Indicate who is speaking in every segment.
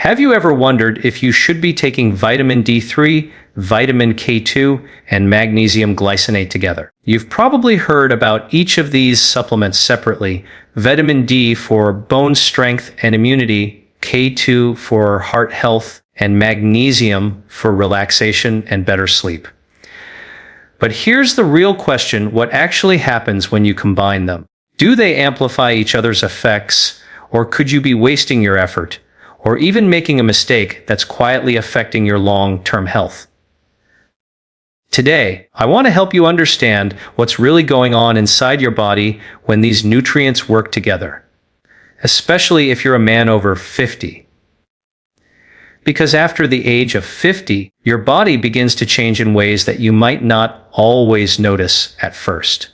Speaker 1: Have you ever wondered if you should be taking vitamin D3, vitamin K2, and magnesium glycinate together? You've probably heard about each of these supplements separately: vitamin D for bone strength and immunity, K2 for heart health, and magnesium for relaxation and better sleep. But here's the real question: what actually happens when you combine them? Do they amplify each other's effects, or could you be wasting your effort, or even making a mistake that's quietly affecting your long-term health? Today, I want to help you understand what's really going on inside your body when these nutrients work together, especially if you're a man over 50. Because after the age of 50, your body begins to change in ways that you might not always notice at first.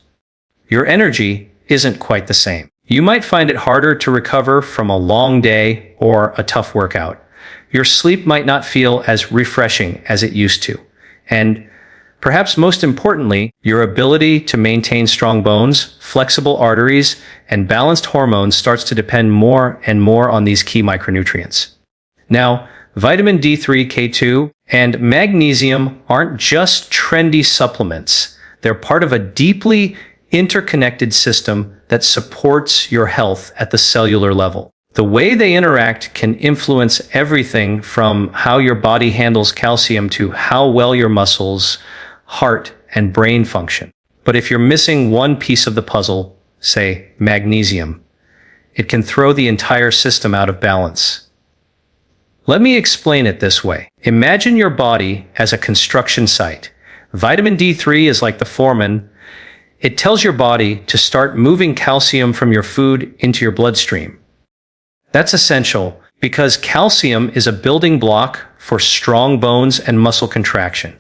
Speaker 1: Your energy isn't quite the same. You might find it harder to recover from a long day or a tough workout. Your sleep might not feel as refreshing as it used to. And perhaps most importantly, your ability to maintain strong bones, flexible arteries, and balanced hormones starts to depend more and more on these key micronutrients. Now, vitamin D3, K2, and magnesium aren't just trendy supplements. They're part of a deeply interconnected system that supports your health at the cellular level. The way they interact can influence everything from how your body handles calcium to how well your muscles, heart, and brain function. But if you're missing one piece of the puzzle, say magnesium, it can throw the entire system out of balance. Let me explain it this way. Imagine your body as a construction site. Vitamin D3 is like the foreman. It tells your body to start moving calcium from your food into your bloodstream. That's essential because calcium is a building block for strong bones and muscle contraction.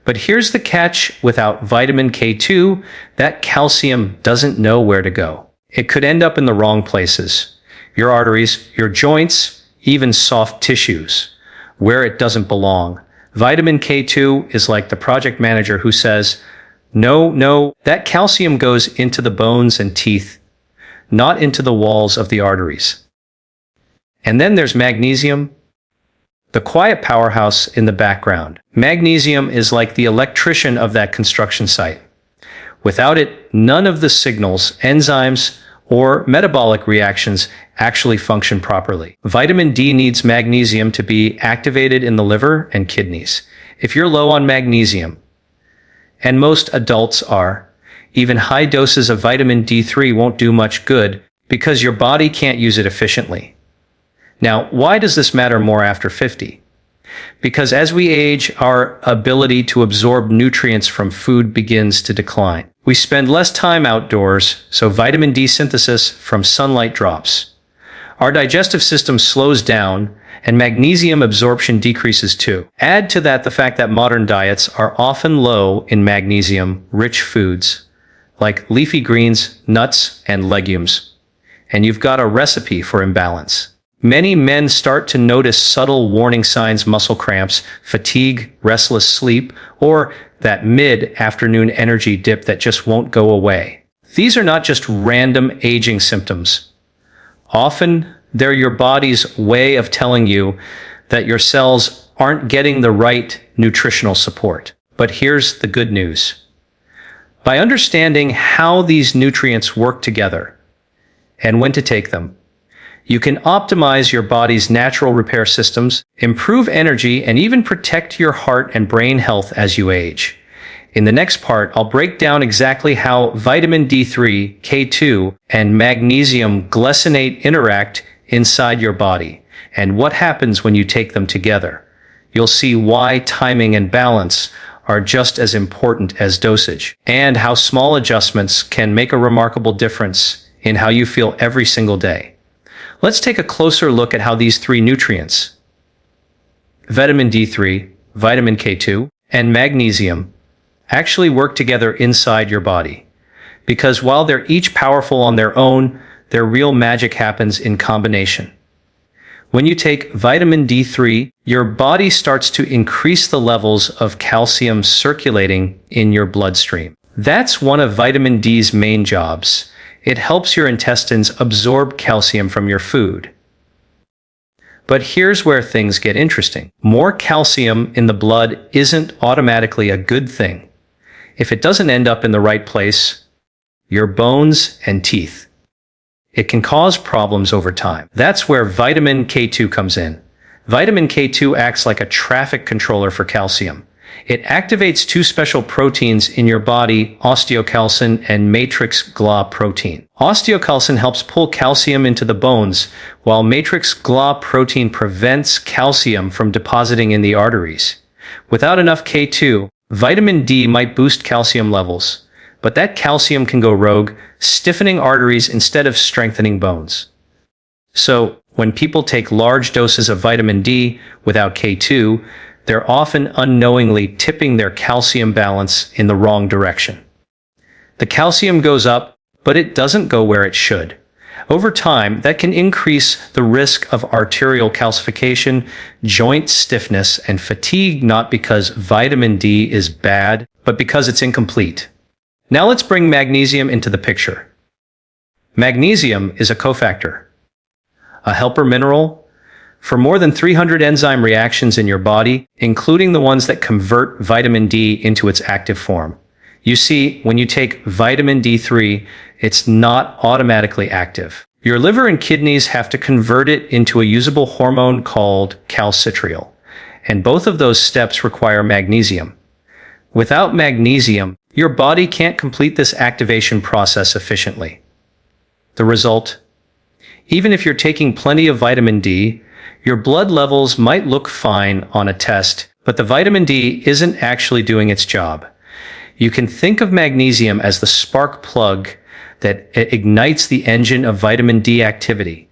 Speaker 1: But here's the catch: without vitamin K2, that calcium doesn't know where to go. It could end up in the wrong places: your arteries, your joints, even soft tissues, where it doesn't belong. Vitamin K2 is like the project manager who says, no, that calcium goes into the bones and teeth, not into the walls of the arteries. And then there's magnesium, the quiet powerhouse in the background. Magnesium is like the electrician of that construction site. Without it, none of the signals, enzymes, or metabolic reactions actually function properly. Vitamin D needs magnesium to be activated in the liver and kidneys. If you're low on magnesium, and most adults are, even high doses of vitamin D3 won't do much good because your body can't use it efficiently. Now, why does this matter more after 50? Because as we age, our ability to absorb nutrients from food begins to decline. We spend less time outdoors, so vitamin D synthesis from sunlight drops. Our digestive system slows down, and magnesium absorption decreases too. Add to that the fact that modern diets are often low in magnesium-rich foods, like leafy greens, nuts, and legumes, and you've got a recipe for imbalance. Many men start to notice subtle warning signs: muscle cramps, fatigue, restless sleep, or that mid-afternoon energy dip that just won't go away. These are not just random aging symptoms. Often, they're your body's way of telling you that your cells aren't getting the right nutritional support. But here's the good news. By understanding how these nutrients work together and when to take them, you can optimize your body's natural repair systems, improve energy, and even protect your heart and brain health as you age. In the next part, I'll break down exactly how vitamin D3, K2, and magnesium glycinate interact inside your body, and what happens when you take them together. You'll see why timing and balance are just as important as dosage, and how small adjustments can make a remarkable difference in how you feel every single day. Let's take a closer look at how these three nutrients, vitamin D3, vitamin K2, and magnesium, actually work together inside your body. Because while they're each powerful on their own, their real magic happens in combination. When you take vitamin D3, your body starts to increase the levels of calcium circulating in your bloodstream. That's one of vitamin D's main jobs. It helps your intestines absorb calcium from your food. But here's where things get interesting. More calcium in the blood isn't automatically a good thing. If it doesn't end up in the right place, your bones and teeth, it can cause problems over time. That's where vitamin K2 comes in. Vitamin K2 acts like a traffic controller for calcium. It activates two special proteins in your body, osteocalcin and matrix GLA protein. Osteocalcin helps pull calcium into the bones, while matrix GLA protein prevents calcium from depositing in the arteries. Without enough K2, vitamin D might boost calcium levels, but that calcium can go rogue, stiffening arteries instead of strengthening bones. So, when people take large doses of vitamin D without K2, they're often unknowingly tipping their calcium balance in the wrong direction. The calcium goes up, but it doesn't go where it should. Over time, that can increase the risk of arterial calcification, joint stiffness, and fatigue, not because vitamin D is bad, but because it's incomplete. Now let's bring magnesium into the picture. Magnesium is a cofactor, a helper mineral, for more than 300 enzyme reactions in your body, including the ones that convert vitamin D into its active form. You see, when you take vitamin D3, it's not automatically active. Your liver and kidneys have to convert it into a usable hormone called calcitriol, and both of those steps require magnesium. Without magnesium, your body can't complete this activation process efficiently. The result? Even if you're taking plenty of vitamin D, your blood levels might look fine on a test, but the vitamin D isn't actually doing its job. You can think of magnesium as the spark plug that ignites the engine of vitamin D activity,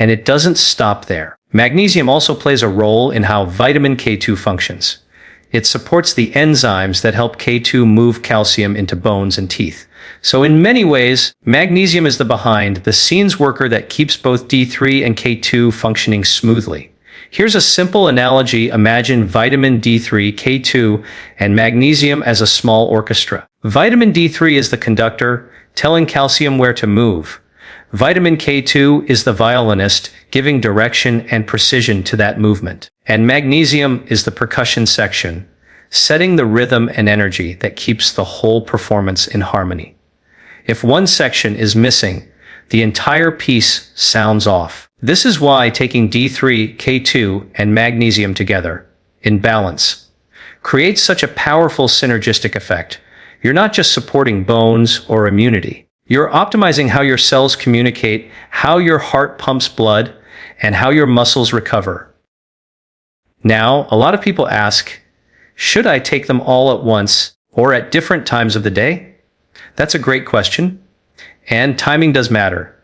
Speaker 1: and it doesn't stop there. Magnesium also plays a role in how vitamin K2 functions. It supports the enzymes that help K2 move calcium into bones and teeth. So in many ways, magnesium is the behind-the-scenes worker that keeps both D3 and K2 functioning smoothly. Here's a simple analogy. Imagine vitamin D3, K2, and magnesium as a small orchestra. Vitamin D3 is the conductor, telling calcium where to move. Vitamin K2 is the violinist, giving direction and precision to that movement. And magnesium is the percussion section, setting the rhythm and energy that keeps the whole performance in harmony. If one section is missing, the entire piece sounds off. This is why taking D3, K2, and magnesium together, in balance, creates such a powerful synergistic effect. You're not just supporting bones or immunity. You're optimizing how your cells communicate, how your heart pumps blood, and how your muscles recover. Now, a lot of people ask, should I take them all at once or at different times of the day? That's a great question, and timing does matter.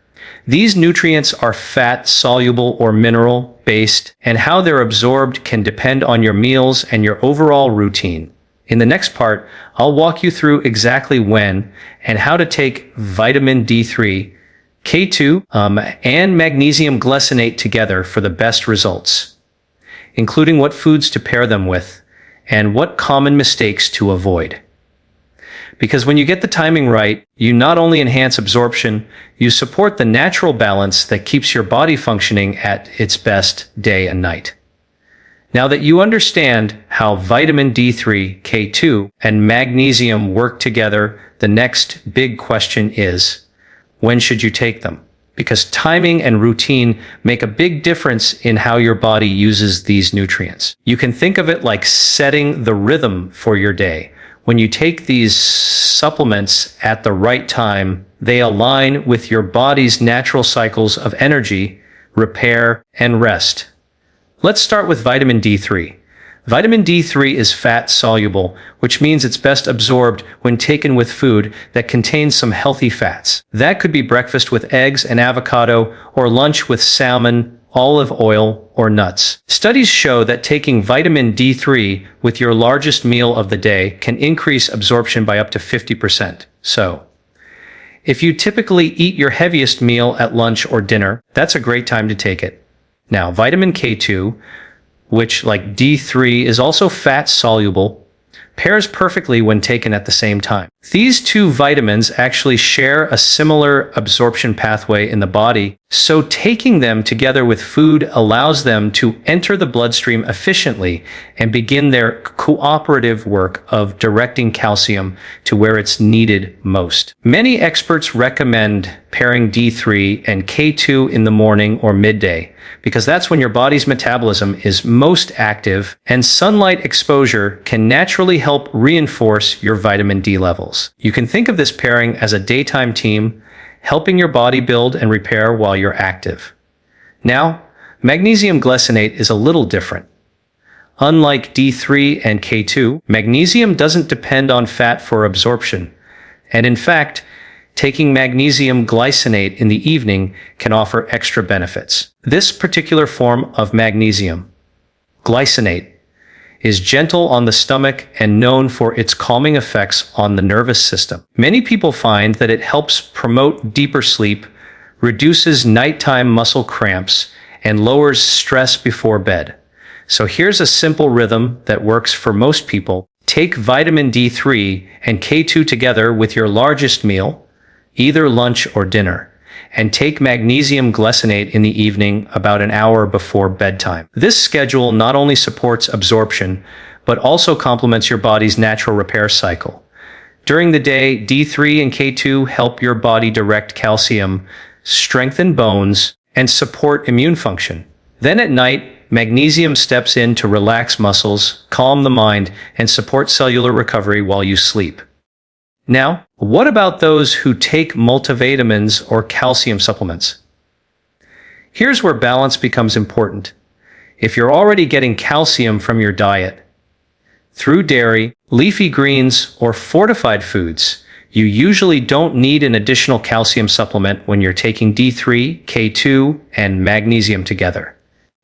Speaker 1: These nutrients are fat-soluble or mineral-based, and how they're absorbed can depend on your meals and your overall routine. In the next part, I'll walk you through exactly when and how to take vitamin D3, K2, and magnesium glycinate together for the best results, including what foods to pair them with and what common mistakes to avoid. Because when you get the timing right, you not only enhance absorption, you support the natural balance that keeps your body functioning at its best day and night. Now that you understand how vitamin D3, K2, and magnesium work together, the next big question is, when should you take them? Because timing and routine make a big difference in how your body uses these nutrients. You can think of it like setting the rhythm for your day. When you take these supplements at the right time, they align with your body's natural cycles of energy, repair, and rest. Let's start with vitamin D3. Vitamin D3 is fat-soluble, which means it's best absorbed when taken with food that contains some healthy fats. That could be breakfast with eggs and avocado, or lunch with salmon, olive oil, or nuts. Studies show that taking vitamin D3 with your largest meal of the day can increase absorption by up to 50%. So, if you typically eat your heaviest meal at lunch or dinner, that's a great time to take it. Now, vitamin K2, which, like D3, is also fat-soluble, pairs perfectly when taken at the same time. These two vitamins actually share a similar absorption pathway in the body, so taking them together with food allows them to enter the bloodstream efficiently and begin their cooperative work of directing calcium to where it's needed most. Many experts recommend pairing D3 and K2 in the morning or midday, because that's when your body's metabolism is most active, and sunlight exposure can naturally help reinforce your vitamin D levels. You can think of this pairing as a daytime team, helping your body build and repair while you're active. Now, magnesium glycinate is a little different. Unlike D3 and K2, magnesium doesn't depend on fat for absorption, and in fact, taking magnesium glycinate in the evening can offer extra benefits. This particular form of magnesium glycinate is gentle on the stomach and known for its calming effects on the nervous system. Many people find that it helps promote deeper sleep, reduces nighttime muscle cramps, and lowers stress before bed. So here's a simple rhythm that works for most people. Take vitamin D3 and K2 together with your largest meal, either lunch or dinner, and take magnesium glycinate in the evening about an hour before bedtime. This schedule not only supports absorption, but also complements your body's natural repair cycle. During the day, D3 and K2 help your body direct calcium, strengthen bones, and support immune function. Then at night, magnesium steps in to relax muscles, calm the mind, and support cellular recovery while you sleep. Now, what about those who take multivitamins or calcium supplements? Here's where balance becomes important. If you're already getting calcium from your diet, through dairy, leafy greens, or fortified foods, you usually don't need an additional calcium supplement when you're taking D3, K2, and magnesium together.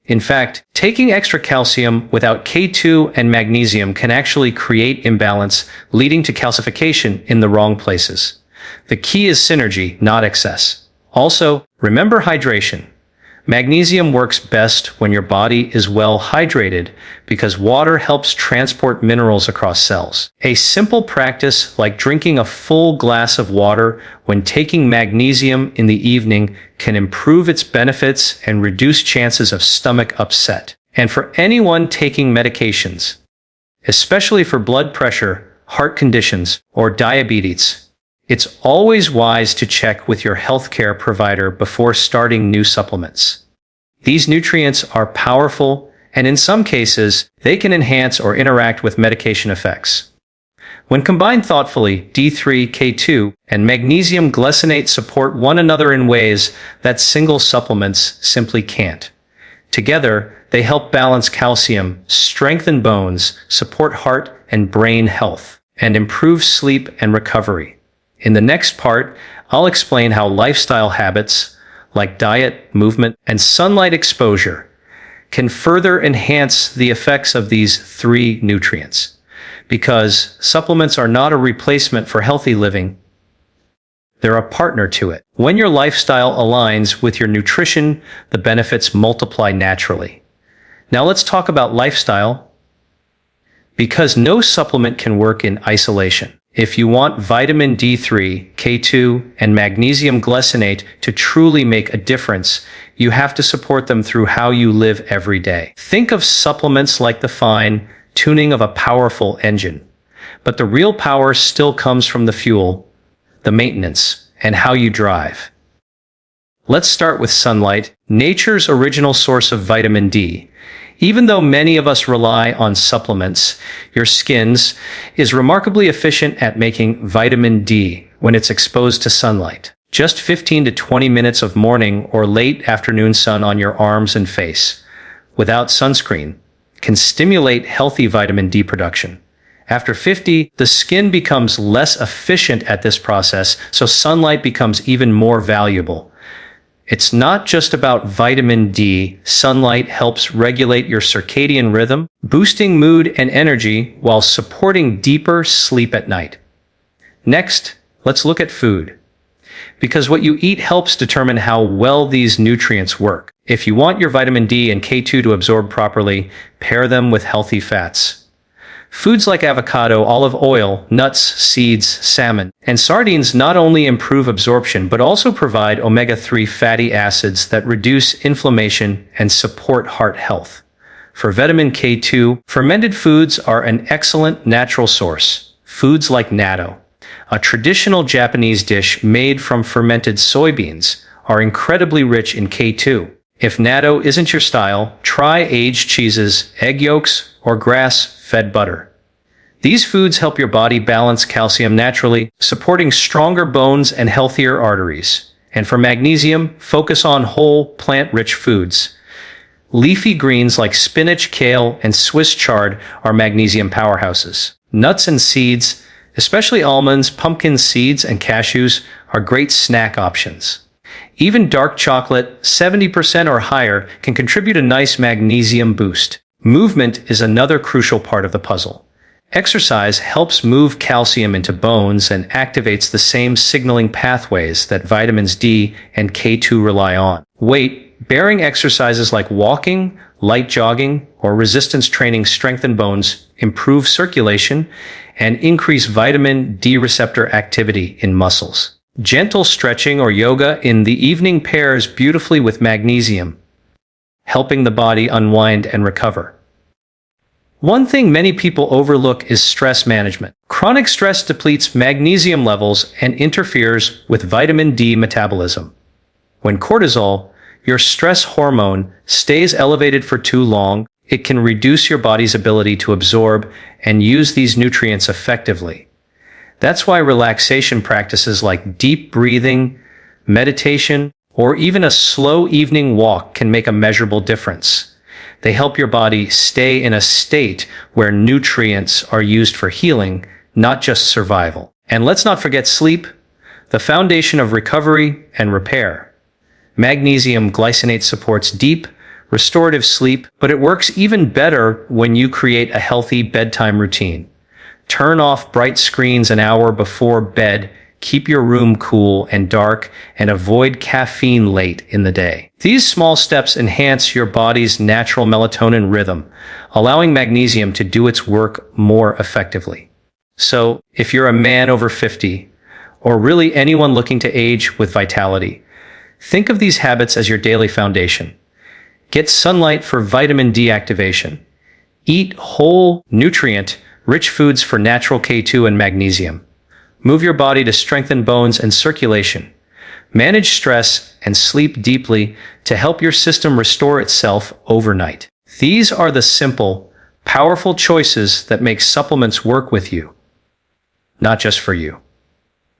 Speaker 1: In fact, taking extra calcium without K2 and magnesium can actually create imbalance, leading to calcification in the wrong places. The key is synergy, not excess. Also, remember hydration. Magnesium works best when your body is well hydrated because water helps transport minerals across cells. A simple practice like drinking a full glass of water when taking magnesium in the evening can improve its benefits and reduce chances of stomach upset. And for anyone taking medications, especially for blood pressure, heart conditions, or diabetes, it's always wise to check with your healthcare provider before starting new supplements. These nutrients are powerful, and in some cases, they can enhance or interact with medication effects. When combined thoughtfully, D3, K2, and magnesium glycinate support one another in ways that single supplements simply can't. Together, they help balance calcium, strengthen bones, support heart and brain health, and improve sleep and recovery. In the next part, I'll explain how lifestyle habits, like diet, movement, and sunlight exposure, can further enhance the effects of these three nutrients. Because supplements are not a replacement for healthy living, they're a partner to it. When your lifestyle aligns with your nutrition, the benefits multiply naturally. Now let's talk about lifestyle, because no supplement can work in isolation. If you want vitamin D3, K2, and magnesium glycinate to truly make a difference, you have to support them through how you live every day. Think of supplements like the fine-tuning of a powerful engine. But the real power still comes from the fuel, the maintenance, and how you drive. Let's start with sunlight, nature's original source of vitamin D. Even though many of us rely on supplements, your skin's is remarkably efficient at making vitamin D when it's exposed to sunlight. Just 15 to 20 minutes of morning or late afternoon sun on your arms and face, without sunscreen, can stimulate healthy vitamin D production. After 50, the skin becomes less efficient at this process, so sunlight becomes even more valuable. It's not just about vitamin D. Sunlight helps regulate your circadian rhythm, boosting mood and energy while supporting deeper sleep at night. Next, let's look at food, because what you eat helps determine how well these nutrients work. If you want your vitamin D and K2 to absorb properly, pair them with healthy fats. Foods like avocado, olive oil, nuts, seeds, salmon, and sardines not only improve absorption but also provide omega-3 fatty acids that reduce inflammation and support heart health. For vitamin K2, fermented foods are an excellent natural source. Foods like natto, a traditional Japanese dish made from fermented soybeans, are incredibly rich in K2. If natto isn't your style, try aged cheeses, egg yolks, or grass-fed butter. These foods help your body balance calcium naturally, supporting stronger bones and healthier arteries. And for magnesium, focus on whole, plant-rich foods. Leafy greens like spinach, kale, and Swiss chard are magnesium powerhouses. Nuts and seeds, especially almonds, pumpkin seeds, and cashews, are great snack options. Even dark chocolate, 70% or higher, can contribute a nice magnesium boost. Movement is another crucial part of the puzzle. Exercise helps move calcium into bones and activates the same signaling pathways that vitamins D and K2 rely on. Weight-bearing exercises like walking, light jogging, or resistance training strengthen bones, improve circulation, and increase vitamin D receptor activity in muscles. Gentle stretching or yoga in the evening pairs beautifully with magnesium, helping the body unwind and recover. One thing many people overlook is stress management. Chronic stress depletes magnesium levels and interferes with vitamin D metabolism. When cortisol, your stress hormone, stays elevated for too long, it can reduce your body's ability to absorb and use these nutrients effectively. That's why relaxation practices like deep breathing, meditation, or even a slow evening walk can make a measurable difference. They help your body stay in a state where nutrients are used for healing, not just survival. And let's not forget sleep, the foundation of recovery and repair. Magnesium glycinate supports deep, restorative sleep, but it works even better when you create a healthy bedtime routine. Turn off bright screens an hour before bed, keep your room cool and dark, and avoid caffeine late in the day. These small steps enhance your body's natural melatonin rhythm, allowing magnesium to do its work more effectively. So, if you're a man over 50, or really anyone looking to age with vitality, think of these habits as your daily foundation. Get sunlight for vitamin D activation. Eat whole, nutrient-rich foods for natural K2 and magnesium. Move your body to strengthen bones and circulation. Manage stress and sleep deeply to help your system restore itself overnight. These are the simple, powerful choices that make supplements work with you, not just for you.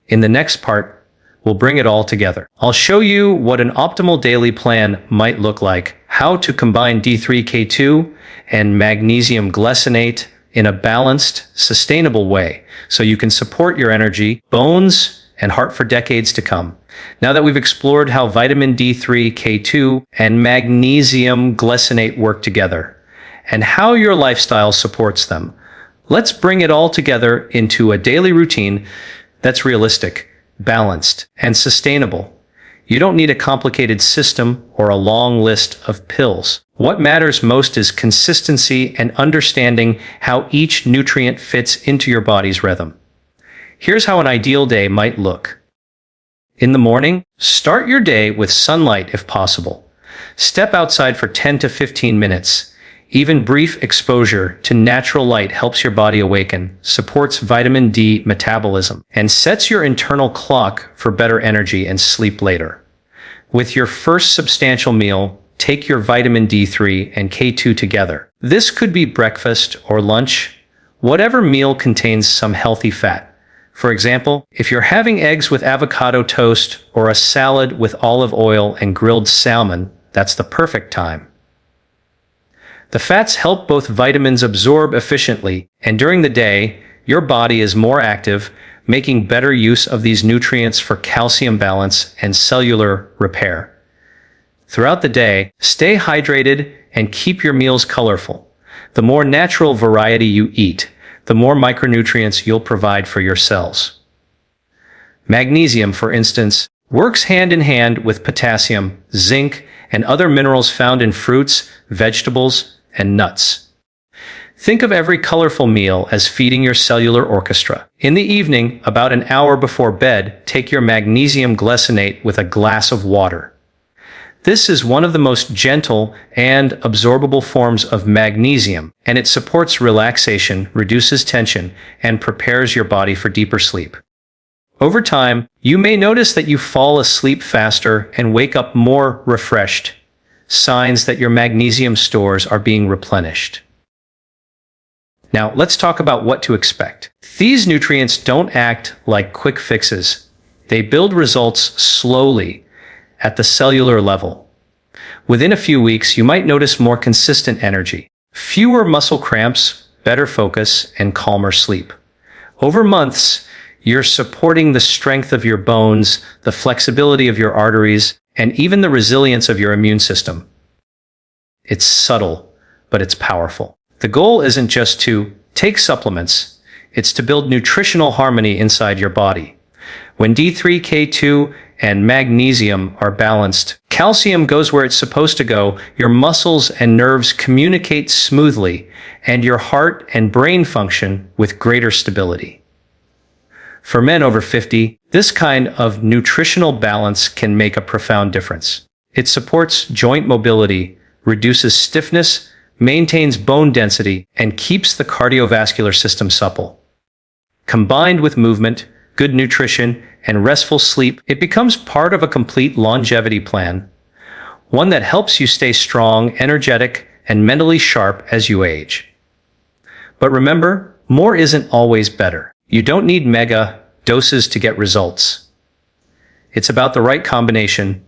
Speaker 1: In the next part, we'll bring it all together. I'll show you what an optimal daily plan might look like, how to combine D3K2 and magnesium glycinate in a balanced, sustainable way so you can support your energy, bones, and heart for decades to come. Now that we've explored how vitamin D3, K2, and magnesium glycinate work together, and how your lifestyle supports them, let's bring it all together into a daily routine that's realistic, balanced, and sustainable. You don't need a complicated system or a long list of pills. What matters most is consistency and understanding how each nutrient fits into your body's rhythm. Here's how an ideal day might look. In the morning, start your day with sunlight if possible. Step outside for 10 to 15 minutes. Even brief exposure to natural light helps your body awaken, supports vitamin D metabolism, and sets your internal clock for better energy and sleep later. With your first substantial meal, take your vitamin D3 and K2 together. This could be breakfast or lunch. Whatever meal contains some healthy fat. For example, if you're having eggs with avocado toast or a salad with olive oil and grilled salmon, that's the perfect time. The fats help both vitamins absorb efficiently, and during the day, your body is more active, making better use of these nutrients for calcium balance and cellular repair. Throughout the day, stay hydrated and keep your meals colorful. The more natural variety you eat, the more micronutrients you'll provide for your cells. Magnesium, for instance, works hand in hand with potassium, zinc, and other minerals found in fruits, vegetables, and nuts. Think of every colorful meal as feeding your cellular orchestra. In the evening, about an hour before bed, take your magnesium glycinate with a glass of water. This is one of the most gentle and absorbable forms of magnesium, and it supports relaxation, reduces tension, and prepares your body for deeper sleep. Over time, you may notice that you fall asleep faster and wake up more refreshed, signs that your magnesium stores are being replenished. Now, let's talk about what to expect. These nutrients don't act like quick fixes. They build results slowly at the cellular level. Within a few weeks, you might notice more consistent energy, fewer muscle cramps, better focus, and calmer sleep. Over months, you're supporting the strength of your bones, the flexibility of your arteries, and even the resilience of your immune system. It's subtle, but it's powerful. The goal isn't just to take supplements, it's to build nutritional harmony inside your body. When D3, K2, and magnesium are balanced, calcium goes where it's supposed to go, your muscles and nerves communicate smoothly, and your heart and brain function with greater stability. For men over 50, this kind of nutritional balance can make a profound difference. It supports joint mobility, reduces stiffness, maintains bone density, and keeps the cardiovascular system supple. Combined with movement, good nutrition, and restful sleep, it becomes part of a complete longevity plan, one that helps you stay strong, energetic, and mentally sharp as you age. But remember, more isn't always better. You don't need mega doses to get results. It's about the right combination,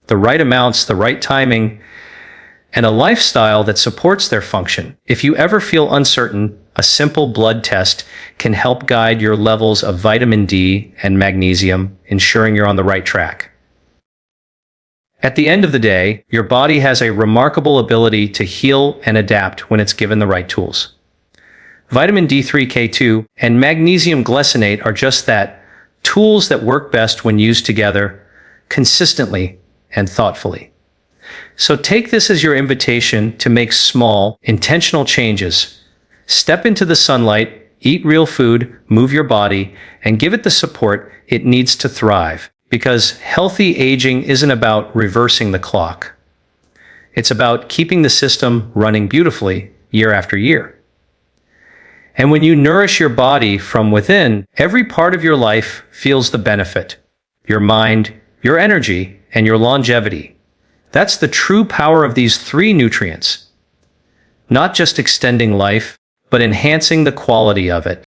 Speaker 1: the right amounts, the right timing, and a lifestyle that supports their function. If you ever feel uncertain, a simple blood test can help guide your levels of vitamin D and magnesium, ensuring you're on the right track. At the end of the day, your body has a remarkable ability to heal and adapt when it's given the right tools. Vitamin D3, K2, and magnesium glycinate are just that, tools that work best when used together, consistently and thoughtfully. So take this as your invitation to make small, intentional changes. Step into the sunlight, eat real food, move your body, and give it the support it needs to thrive. Because healthy aging isn't about reversing the clock. It's about keeping the system running beautifully year after year. And when you nourish your body from within, every part of your life feels the benefit. Your mind, your energy, and your longevity. That's the true power of these three nutrients. Not just extending life, but enhancing the quality of it.